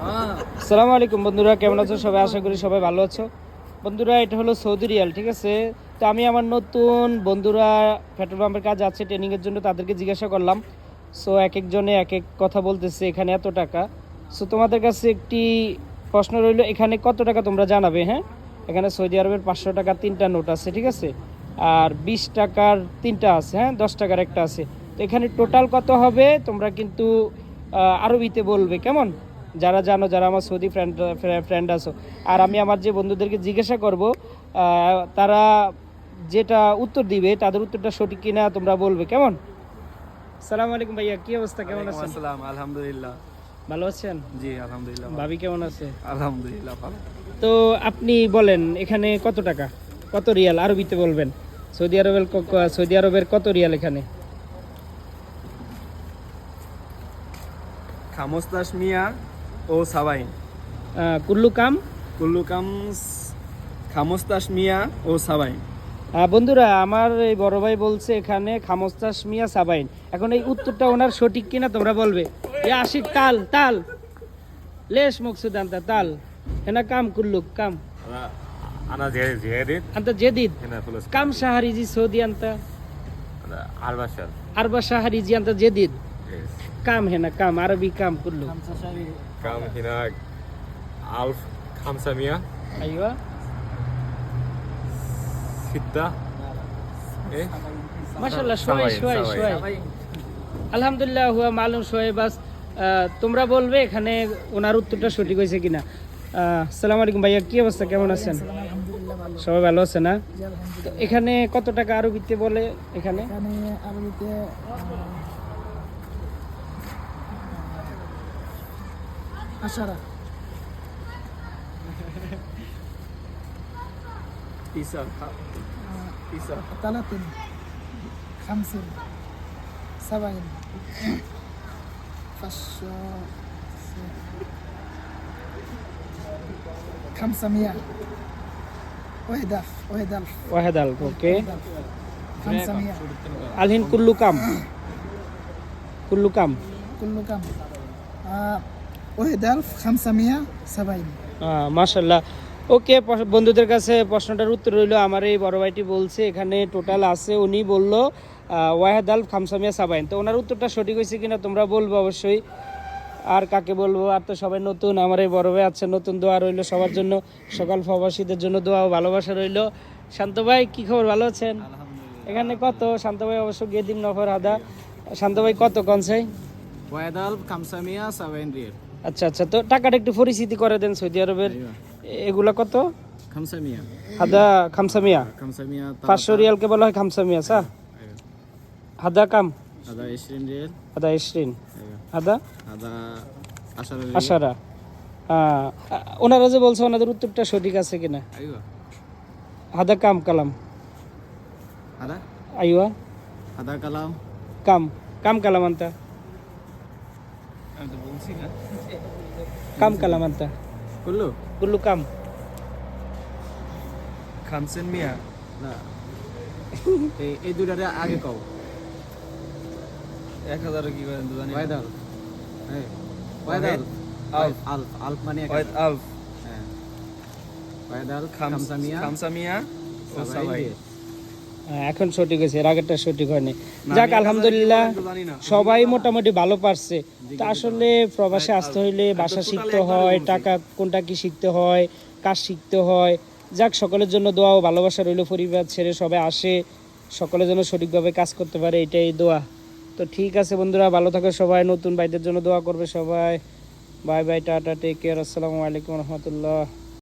আসসালামু আলাইকুম বন্ধুরা, কেমন আছো সবাই? আশা করি সবাই ভালো আছো। বন্ধুরা, এটা হলো সৌদি রিয়াল, ঠিক আছে? তো আমি আমার নতুন বন্ধুরা পেট্রোল পাম্পের কাজ আছে ট্রেনিংয়ের জন্য, তাদেরকে জিজ্ঞাসা করলাম। সো এক একজনে এক এক কথা বলতেছে, এখানে এত টাকা। সো তোমাদের কাছে একটি প্রশ্ন রইলো, এখানে কত টাকা তোমরা জানাবে? হ্যাঁ, এখানে সৌদি আরবের 500 টাকার 3টা নোট আছে, ঠিক আছে? আর 20 টাকার 3টা আছে, হ্যাঁ, 10 টাকার একটা আছে। তো এখানে টোটাল কত হবে তোমরা কিন্তু আরবিতে বলবে, কেমন? যারা জানো, যারা আমার সৌদি ফ্রেন্ড আছো। আর আমি আমার যে বন্ধুদেরকে জিজ্ঞাসা করব, তারা যেটা উত্তর দিবে তাদের উত্তরটা সঠিক কিনা তোমরা বলবে, কেমন? সালাম আলাইকুম ভাইয়া, কি অবস্থা, কেমন আছেন? আসসালাম, আলহামদুলিল্লাহ। ভালো আছেন? জি আলহামদুলিল্লাহ। ভাবি কেমন আছে? আলহামদুলিল্লাহ ভালো। তো আপনি বলেন, এখানে কত টাকা, কত রিয়াল? আরবিতে বলবেন। সৌদি আরবের কত রিয়াল এখানে? 15 ও 70 কুল্লু কাম। কুল্লু কাম 15 ও 70। বন্ধুরা, আমার এই বড় ভাই বলছে এখানে খামস্তাস মিয়া সাবাইন। এখন এই উত্তরটা ওনার সঠিক কিনা তোমরা বলবে। ইয়া আশিক, তাল তাল লেশ মকসুদ আনতা তাল হেনা কাম কুল্লুক কাম أنا زيادة আনতা জেদিদ هنا فلوس কাম শাহরিজি সৌদি আনতা 14 আরবা শাহরিজি আনতা জেদিদ কাম হেনা কাম আরবি কাম কুল্লুক كم هناك 1500 আইওয়া 6 إيه মাশাআল্লাহ, শোয় আলহামদুলিল্লাহ হুয়া মালুম শোয়। বাস তোমরা বলবে এখানে ওনার উত্তরটা সঠিক হয়েছে কিনা। আসসালামু আলাইকুম ভাইয়া, কি অবস্থা, কেমন আছেন? সবাই ভালো আছে না? তো এখানে কত টাকা আরবিতে বলে? এখানে আরবিতে আশারা তিসা 30 50 70 500 وهدف ওয়াহেদ আল, ওকে। 500 আলহিন কুল্লু কাম كله كم وهدف 570 মাশাল্লাহ। ওকে, বন্ধুদের কাছে প্রশ্নটার উত্তর রইল। আমার এই বড় ভাইটি বলছে এখানে টোটাল আছে, উনি বলল ওয়াহেদ আল খামসামিয়া সাবাইন। তো ওনার উত্তরটা সঠিক হয়েছে কিনা তোমরা বলবো অবশ্যই। আর কাকে বলবো, আর তো সবাই নতুন। আমার এই বড় ভাই আছে নতুন, দোয়া রইল সবার জন্য, সকল প্রবাসীদের জন্য দোয়া ও ভালোবাসা রইল। শান্ত ভাই, কি খবর, ভালো আছেন? এখানে কত? শান্ত ভাই অবশ্য গেদিম নফর হাদা। শান্ত ভাই কত কনসাই? ওয়াদাল 570 রিয়াল। আচ্ছা আচ্ছা, তো টাকাটা একটু পরিচিতি করে দেন সৌদি আরবের। এগুলা কত? 500 হাদা খামসামিয়া 500 রিয়ালকে বলা হয় খামসামিয়া সা। হাদা কাম هذا 20 ريال. হাদা 20 হাদা هذا 10 ريال. আশারা। ওনারা যে বলছে ওনাদের উত্তরটা সঠিক আছে কিনা। ايوه হাদা কাম কালাম هذا আইওয়া هذا كلام. কাম কাম কালাম আনতা আমি তো বলছি না কাম কালাম আনতা কুল্লু কুল্লু কাম 500 না এই দুটারে আগে কও 1000 কি করে জানি ওয়াদাল হ্যাঁ ওয়াদাল আলফ মানে আলফ হ্যাঁ ওয়াদাল 500 ও 70। এখন সঠিক হয়েছে, এর আগেরটা সঠিক হয়নি। যাক, আলহামদুলিল্লাহ সবাই মোটামুটি ভালো পারছে। তা আসলে প্রবাসে আসতে হইলে ভাষা শিখতে হয়, টাকা কোনটা কি শিখতে হয়, কাজ শিখতে হয়। যাক, সকলের জন্য দোয়া ও ভালোবাসা রইল। পরিবার ছেড়ে সবাই আসে, সকলের জন্য সঠিকভাবে কাজ করতে পারে, এটাই দোয়া। তো ঠিক আছে বন্ধুরা, ভালো থাকো সবাই, নতুন ভাইদের জন্য দোয়া করবে সবাই। Bye bye, tata, take care, আসসালামু আলাইকুম রহমতুল্লাহ।